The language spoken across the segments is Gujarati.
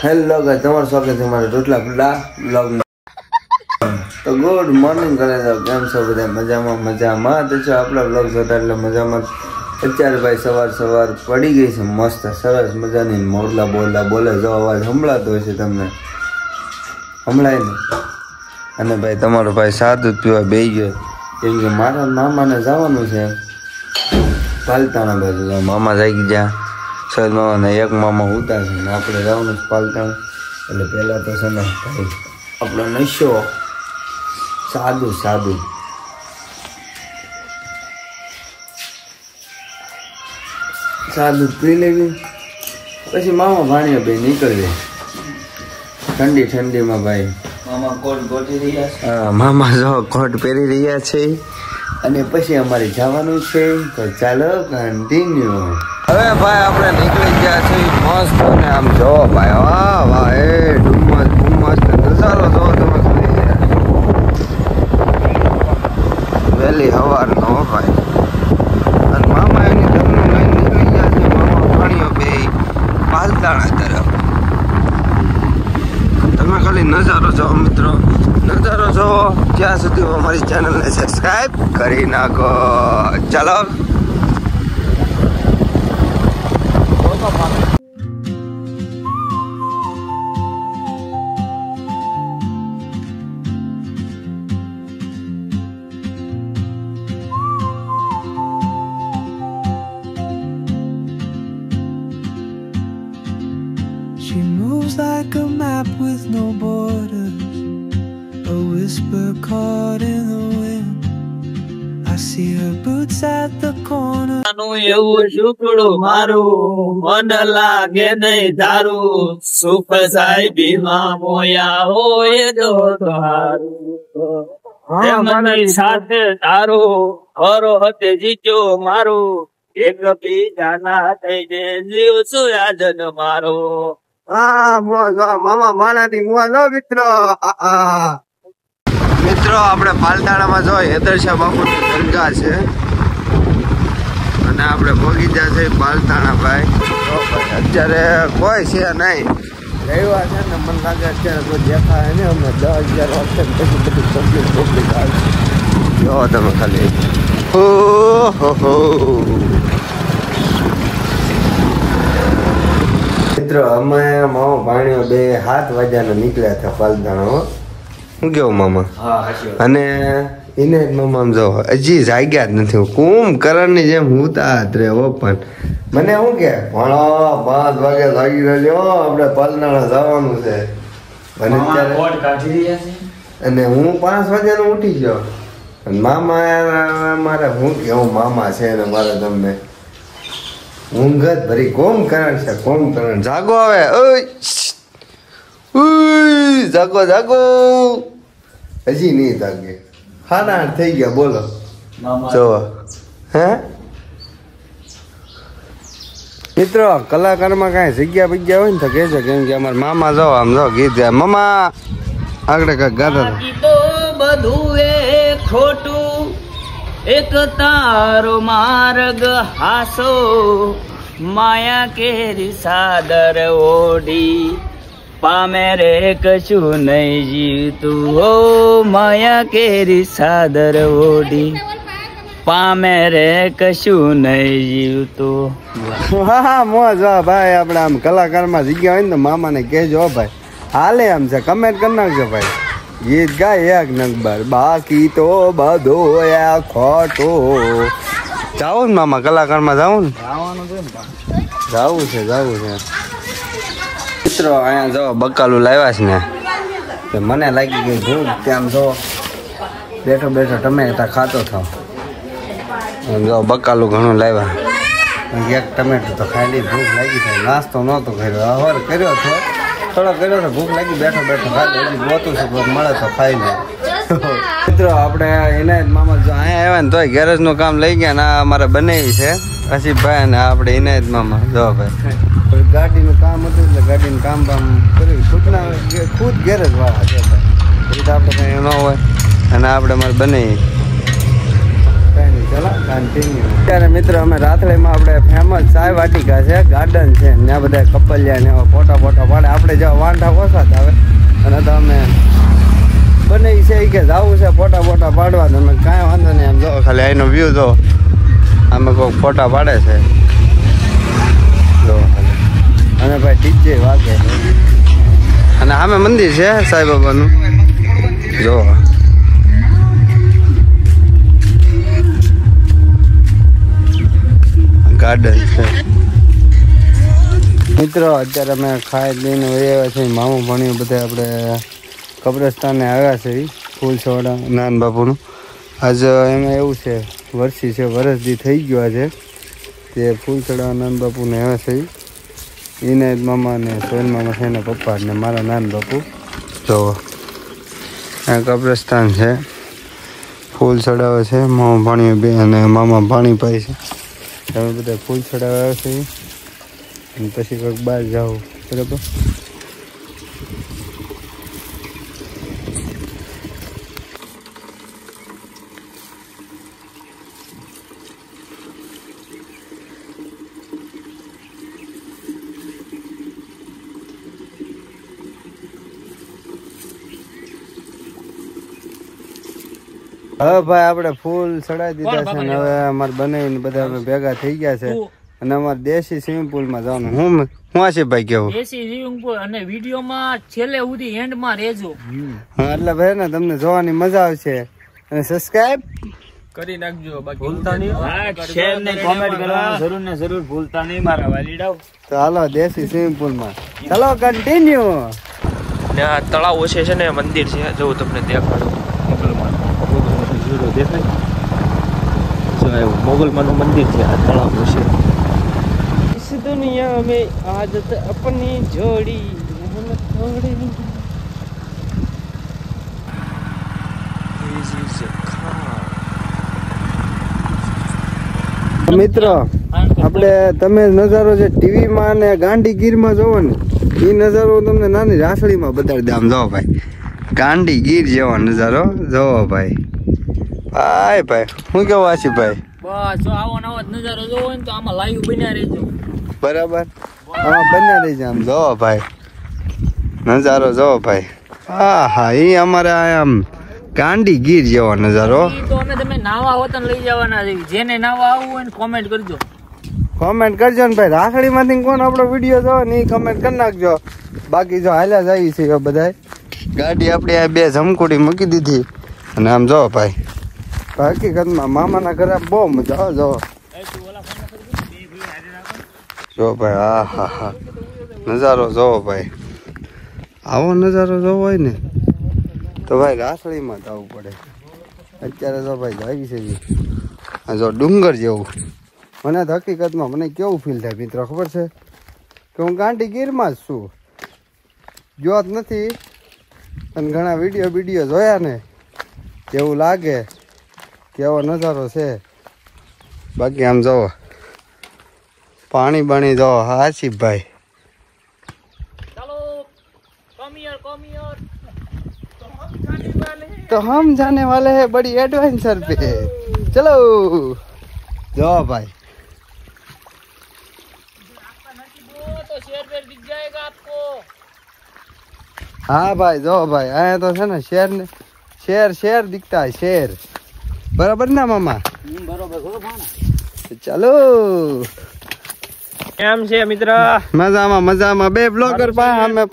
હેલો ગાઈસ, તમારું સ્વાગત છે મારા રોટલા ફુલ્લા બ્લોગમાં. તો ગુડ મોર્નિંગ કરે તો કેમ છો બધા? મજામાં તો છો. આપણા બ્લોગ જોતા એટલે મજામાં. અત્યારે ભાઈ સવાર પડી ગઈ છે મસ્ત સરસ મજાની મોરલા બોલે જો અવાજ સંભળાતો હશે તમને, સંભળાય ને? અને ભાઈ તમારો ભાઈ સાદું પીવા બેસી ગયો કેમ કે મારા મામાને જવાનું છે પાલતાણા બાજુ. મામા જાગી ગયા સર મામાને, એક મામા ઉતારશે ને આપણે જવાનું પાલતાણા. એટલે પહેલાં તો છે ને ભાઈ આપણો નશો સાદું પી લેવી, પછી મામા ભાણિયા બે નીકળીએ ઠંડીમાં. ભાઈ મામા કોટ ગોઠી રહ્યા છે. હા, મામા જો કોટ પહેરી રહ્યા છે અને પછી અમારે જવાનું છે. તો ચાલો કન્ટિન્યુ. હવે ભાઈ આપણે નીકળી ગયા છીએ મસ્ત. અને આમ જો ભાઈ વાહ એ ડુમ્મસ નજારો જો તમે વહેલી સવારનો ભાઈ. અને મામા એની ઘરનું લઈને નીકળી ગયા છે. મામા ભાણીઓ બે પાલતાણા તરફ. તમે ખાલી નજારો જો મિત્રો, નજારો જો. ત્યાં સુધી અમારી ચેનલને સબસ્ક્રાઈબ કરી નાખો. ચાલો She moves like a map with no borders, a whisper caught in the wind. I see her boots at the corner. એવું શુકડું મારું મન લાગે નહીં તારું, સુખ સાહેબીમાં મોયા હોય તો તારું મને સાથે તારું હરો હતે જીજો મારું, એક બીજાના થઈ જે જીવ છું યાદ મારો. મામા માણાથી મુવા નો મિત્રો. આપણે પાલતાણામાં જો હેદરશા બાપુની દરગાહ છે અને આપણે પહોંચી ગયા છે પાલતાણા ભાઈ. અત્યારે કોઈ છે નહીં, રવિવાર છે ને મને લાગે અત્યારે કોઈ દેખાય ને. અમે 10-11 વાગે પછી બધું કમ્પ્લીટ આવે. જો તમે ખાલી મિત્રો અમે મામા ભાણ્યો બે 7 વાગ્યાના નીકળ્યા હતા પાલતાણા. શું કેવું મામા? અને એને જ મામા જો હજી જાગ્યા જ નથી. કુંભકર્ણની જેમ ઉતાત રે પણ મને શું કે ભણો 5 વાગે જાગી રહ્યો, આપણે પાલતાણા જવાનું છે. અને હું 5 વાગ્યાનો ઉઠી ગયો. અને મામા મારે શું કેવું મામા છે ને મારે તમને ઊંઘ જ ભરી. કુંભકર્ણ છે કુંભકર્ણ. જાગો હવે, જાગો. હજી નહીં જાગે. 8:30 થઈ ગયા બોલો. જો હે મિત્રો, કલાકારમાં કાંઈ જગ્યા હોય ને તો કહેજો, કેમ કે અમારા મામા જો આમ જો ગીત ગાય. મામા આગળ કાંઈક ગાતા તો બધું એ ખોટું, એક તારો માર્ગ હાસો, માયા કેરી સાદર ઓઢી, પામે રે કશું નહીં જીવતું. હો માયા કેરી સાદર ઓઢી, પામે રે કશું નહીં જીવતું. હા મોજ ભાઈ. આપણે આમ કલાકારમાં જગ્યા હોય ને તો મામાને કહેજો ભાઈ, હાલે આમ છે. કમેન્ટ કરી નાખજો ભાઈ. ગીત ગાય 1 નંબર, બાકી તો બધો ખોટો. જાવું ને મામા કલાકારમાં જાવું ને? જાવું છે. મિત્રો અહીંયા જો બકાલું લાવ્યા છે ને, મને લાગી ગઈ ભૂખ. ત્યાં જો બેઠો ટમેટા ખાતો થાવ. જો બકાલું ઘણું લાવ્યા. એક ટમેટું તો ખાઈ લઈ, ભૂખ લાગી થાય. નાસ્તો નહોતો કર્યો, હવાર કર્યો થોડો કર્યો તો ભૂખ લાગી. બેઠો ખાઈ હજી ગોતું છે, મળે તો ખાઈ લે. મિત્રો આપણે એના મામા જો અહીંયા આવ્યા ને તોય ગેરેજનું કામ લઈ ગયા ને આ અમારે બનાવી છે પછી ભાઈ ને આપણે એના જ મામા જો ભાઈ ગાડીનું કામ હતું એટલે ગાડીનું કામ કર્યું. ખુદ ગેરેજ વાળા છે ભાઈ, એ તો આપણે કંઈ ન હોય. અને આપણે મારે બનાવી ચલો કન્ટિન્યુ. અત્યારે મિત્રો અમે રાત્રેમાં આપણે ફેમસ ચાય વાટિકા છે, ગાર્ડન છે, ત્યાં બધા કપલિયા ને ફોટા પાડે. આપણે જેવા વાંઢા ઓછા જ આવે અને તો અમે બને છે કે જવું છે ફોટા પાડવા. તમે કાંઈ વાંધો નહીં, આમ જો ખાલી અહીંનો વ્યૂ જો, અમે કોઈ ફોટા પાડે છે જો ખાલી. અને ભાઈ ડીજે વાગે અને સામે મંદિર છે સાંઈબાબાનું જો. ગાર્ડન છે મિત્રો. અત્યારે અમે ખાઈ પીને વયા છીએ. મામું ભણ્યું બધા આપણે કબ્રસ્તાને આવ્યા છે ફૂલ છોડા નાન બાપુનું. આજે એમાં એવું છે વર્ષી છે, વરસથી થઈ ગયો છે તે ફૂલ છોડા નાન બાપુને આવ્યા છે. ઇનાયત મામા ને સોન મામા છે ને પપ્પા ને મારા નાન બાપુ જો. આ કબ્રસ્તાન છે, ફૂલ ચડાવે છે. મામા પાણી બે અને મામા પાણી પાય છે. તમે બધા ફૂલ ચડાવવા આવે છે અને પછી કંઈક બહાર જાઓ બરાબર. હવે ભાઈ આપણે ફૂલ ચડાવી દીધા છે ને હવે અમારે બનાવીને બધા અમે ભેગા થઈ ગયા છે અને અમારે દેશી સ્વિમિંગ પુલ માં જવાનું. હું આ છે ભાઈ કેવું દેશી સ્વિમિંગ પુલ અને વિડીયોમાં છેલ્લે સુધી એન્ડ માં રહેજો. હા એટલે ભાઈ ને તમને જોવાની મજા આવશે અને સબસ્ક્રાઇબ કરી નાખજો. બાકી ભૂલતા નહીં, શેર ને કોમેન્ટ કરવાનું જરૂર ને જરૂર ભૂલતા નહીં મારા વાલીડાઓ. તો હાલો દેશી સ્વિમિંગ પુલ માં ચાલો કન્ટિન્યુ. ને આ તળાવ છે ને મંદિર છે, જો તમને દેખાડું. મોગલમાનું મંદિર છે, આ તળાવ છે. इस दुनिया में आदत अपनी जोड़ी મિત્રો આપણે તમે નજારો જે ટીવી માં ને ગાંડીગીર માં જોવો ને એ નજારો તમને નાની રાસડીમાં બતાડી દે. આમ જોવો ભાઈ, ગાંડીગીર જેવો નજારો જોવો ભાઈ. ભાઈ ભાઈ શું કેવું આશીભાઈ? બસ જો આવો નવો નજારો જોવો ને તો આમાં લાઈવ બન્યા રહેજો બરાબર. આમાં બન્યા રહેજો. આમ જોવો ભાઈ નજારો જોવો ભાઈ. હા હા એ અમારે આમ ગાંડીગીર જેવો નજારો. તો અમે તમે નાવા હોતા લઈ જવાના છે. જેને નાવા આવવું હોય ને કોમેન્ટ કરજો. કોમેન્ટ કરજો ને ભાઈ. રાખડી માંથી કોણ આપણો વિડીયો જોવો ને એ કમેન્ટ કરી નાખજો. બાકી જો હાલ્યા જાય છે બધા. ગાડી આપણે આ બે જમકુડી મૂકી દીધી અને આમ જો ભાઈ હકીકતમાં મામાના ઘરે બહુ મજા આવે. જો ભાઈ હા હા હા નજારો જોવો ભાઈ. આવો નજારો જોવો હોય ને તો ભાઈ રાસડીમાં જવું પડે. અત્યારે તો ભાઈ આવી છે જો ડુંગર જેવું. મને તો હકીકતમાં મને કેવું ફીલ થાય મિત્રો ખબર છે કે હું ગાંડીગીરમાં જ છું. ગયો જ નથી અને ઘણા વિડીયો જોયા ને એવું લાગે કેવો નજારો છે. બાકી આમ જોવો પાણી બાણી જોવો. હા ભાઈ तो हम जाने वाले हैं बड़ी एडवेंचर पे. चलो जो भाई हाँ भाई जो भाई आया तो है ना शेर दिखता है शेर. बराबर ना मामा? चलो કેમ છે મિત્ર? મજામાં બે બ્લોગર અમે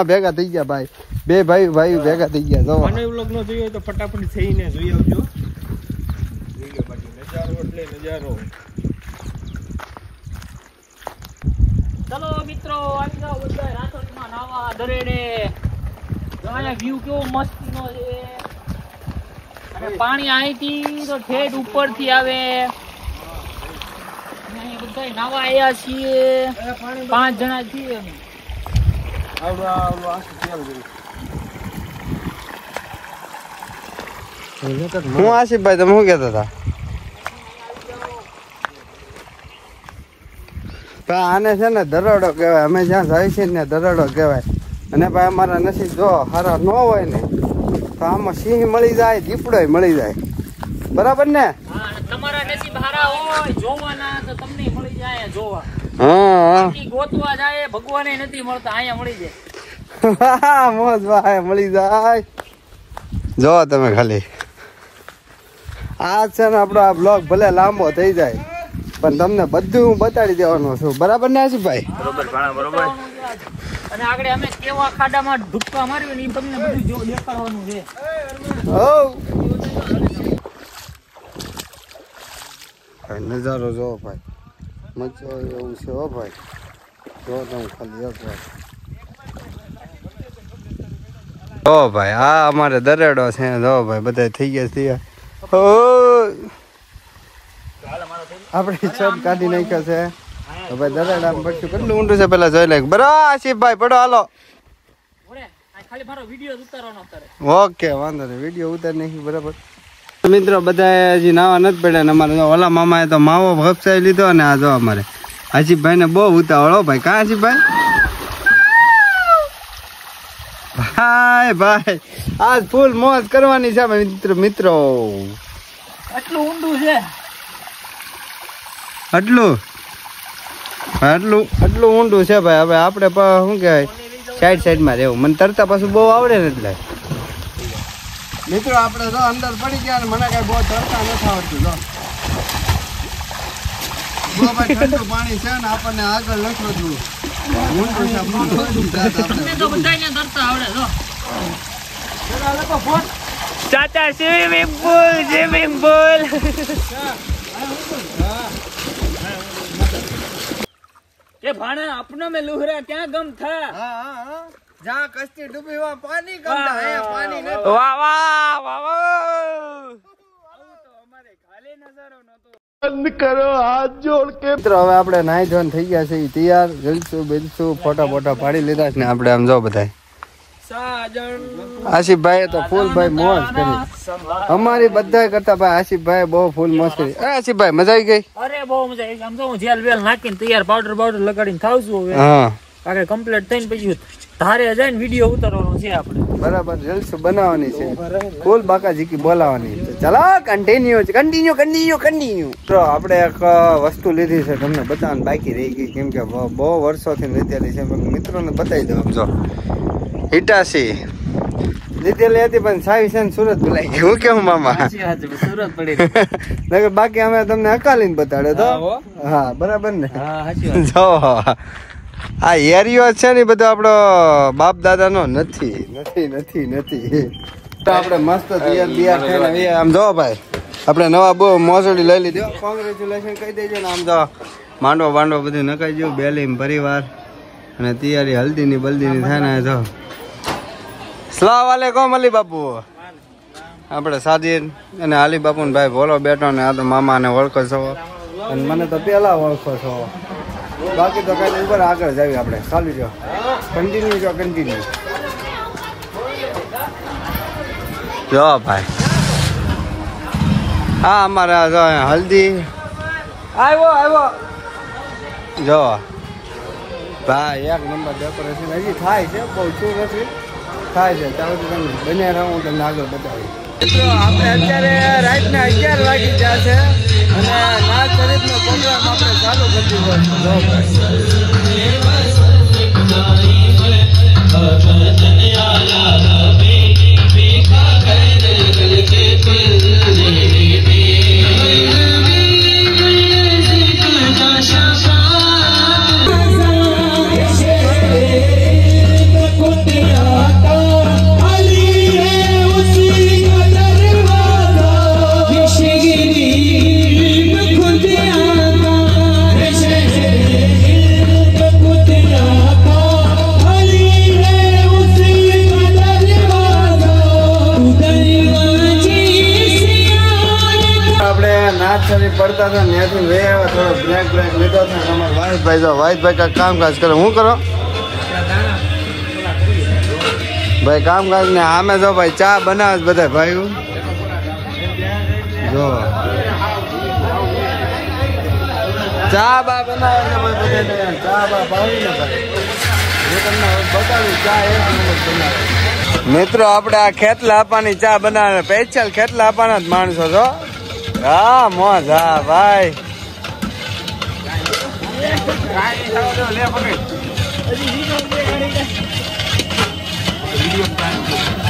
ભેગા થઈ ગયા ભાઈ. બે ભાઈ ભેગા થઈ ગયા. જો મને વ્લોગ નો જોયો તો ફટાફટ થઈને જોઈ આવજો. બાકી નજારો એટલે નજારો. ચલો મિત્રો આવી જાઓ બધા રાસડીમાં નાવા દરેડે. અહીંયા વ્યૂ કેવો મસ્તીનો છે અને પાણી અહીંથી તો ઠેઠ ઉપરથી આવે. અહીંયા બધા નાવા આવ્યા છીએ. 5 જણા છીએ અમે. હું આશીફભાઈ તમે શું કહેતા હતા? આને છે ને દરોડો કહેવાય. અમે જ્યાં જાય છે ને દરોડો કહેવાય. અને ભાઈ અમારા નસીબ જો સારા ન હોય ને તો આમાં સિંહ મળી જાય, દીપડો મળી જાય. બરાબર ને? તમારા વાળા હોય જોવાના તો તમને મળી જાય જોવા. હા ગોતવા જાય ભગવાને નથી મળતા, અહીંયા મળી જાય. મોજ ભાઈ મળી જાય. જો તમે ખાલી આ છે ને આપણો આ બ્લોગ ભલે લાંબો થઈ જાય પણ તમને બધું હું બતાડી દેવાનો છું. બરાબર ને આશીફભાઈ? બરોબર. અને આગળ અમે કેવા ખાડામાં ઢુક્કા માર્યો ને એ તમને બધું દેખાડવાનું છે. નજારો જો ભાઈ, મજા એવું છે હો ભાઈ. જો તમે ખાલી એક વાર જો ભાઈ, આ અમારે દરેડો છે. જો ભાઈ બધા થઈ ગયા આપણે છત કાઢી નાખ્યો છે. ભાઈ દરેડા પડશું કેટલું ઊંડું છે પેલા જોઈ લે. બરાબર આશીફભાઈ પડો હાલો. ઓકે વાંધો નહીં, વિડીયો ઉતાર નાખી. બરાબર મિત્રો બધા હજી નાવા નથી પડ્યા ને અમારે ઓલા મામાએ તો માવો હપસાઈ લીધો ને આ જો અમારે આશીફભાઈ ને બહુ ઉતાવળો ભાઈ. કાં આશીફભાઈ? ભાઈ ભાઈ આજ ફૂલ મોજ કરવાની છે મિત્રો. આટલું ઊંડું છે, આટલું ઊંડું છે ભાઈ. હવે આપણે શું કહેવાય સાઈડમાં રહેવું. મને તરતા પાછું બહુ આવડે ને એટલે મિત્રો આપણે તો અંદર પડી ગયા ને મને કઈ બહુ તરતા નથી આવડતું. જો ભાઈ ઠંડુ પાણી છે ને આપણને આગળ નથી વધવું. ચાચા સ્વિમિંગ પુલ કે ભાણા अपना में लुहरा क्या गम था. जहाँ कश्ती डूबी वहाँ पानी कम था, यहाँ पानी नहीं. વાહ વાહ વાહ બંધ કરો હાથ જોડ કે. મિત્રો હવે આપણે નાઈ ધોન થઈ ગયા છે તૈયાર. જલસું બિલસું ફોટા પાડી લીધા છે ને આપણે આમ જો બધા. આશીફભાઈ તો ફૂલ ભાઈ મોજ કરી અમારી બધા કરતા ભાઈ. આશીફભાઈ બહુ ફૂલ મોજ કરી. આશીફભાઈ મજા આવી ગઈ? અરે બહુ મજા આવી. આમ તો હું જેલ વેલ નાખીને તૈયાર પાવડર લગાડીને થાવ છું હવે. હા આગળ કમ્પ્લીટ થઈને પછી ધારે જઈને વિડીયો ઉતારવાનો છે આપણે. બરાબર રીલ્સ બનાવવાની છે, ફૂલ બાકાજીકી બોલાવાની છે. ચલો કન્ટિન્યુ તો આપણે એક વસ્તુ લીધી છે તમને બતાવવાની બાકી રહી ગઈ કેમ કે બહુ વર્ષોથી લીધેલી છે. મિત્રોને બતાવી દઉં. જો હિટાસી લીધેલી હતી પણ સાવી છે ને સુરત ભૂલાઈ ગયું. કેવું મામા? સુરત પડી બાકી અમે તમને અકાલીને બતાડ્યો તો. હા બરાબર ને. જો આ એરિયો છે ને બધો આપણો બાપ દાદા નો નથી. તો આપણે મસ્ત તૈયાર થઈને આમ જો ભાઈ આપણે નવા બહુ મોસડી લઈ લીધી. કોંગ્રેચ્યુલેશન કહી દેજો ને. આમ તો માંડવો બધું નખાઈ ગયું. બેલીમ પરિવાર અને તૈયારી હલ્દીની બલ્દીની થાય ને. જો સલામ વાલેકુમ અલી બાપુ. આપણે સાજીદ અને અલી બાપુ ને ભાઈ ભોલો બેઠો ને આ તો મામાને ઓળખો છો અને મને તો પેલા ઓળખો છો. બાકી તો કઈ ઉપર આગળ જાવી આપણે. ચાલુ જો કન્ટિન્યુ જો ભાઈ. હા અમારા જો હલ્દી આવ્યો જો ભાઈ. એક નંબર ડેકોરેશન હજી થાય છે, બહુ શું નથી થાય છે. ત્યાં સુધી તમે બને રહો હું તમને આગળ બતાવી. મિત્રો આપણે અત્યારે રાતના 11 વાગી ગયા છે અને નાચ શરીફનો પ્રોગ્રામ આપણે ચાલુ કરી દીધો પડતા હતા ત્યાંથી વે થોડો બ્રેક લીધો હતો. અમારે વાહિદભાઈ જો વાહિદભાઈ કાંઈક કામકાજ કરે. હું કરો ભાઈ કામકાજ ને આમે જો ભાઈ ચા બનાવે બધા ભાઈઓ. જો ચા બા બનાવે છે ભાઈ બધા. ચા બા ભાવી ને ભાઈ હું તમને બતાવું ચા એક નંબર બનાવે. મિત્રો આપણે આ ખેતલા આપવાની ચા બનાવે. સ્પેશિયલ ખેતલા આપવાના જ માણસો છો. હા મોજ હા ભાઈ હજી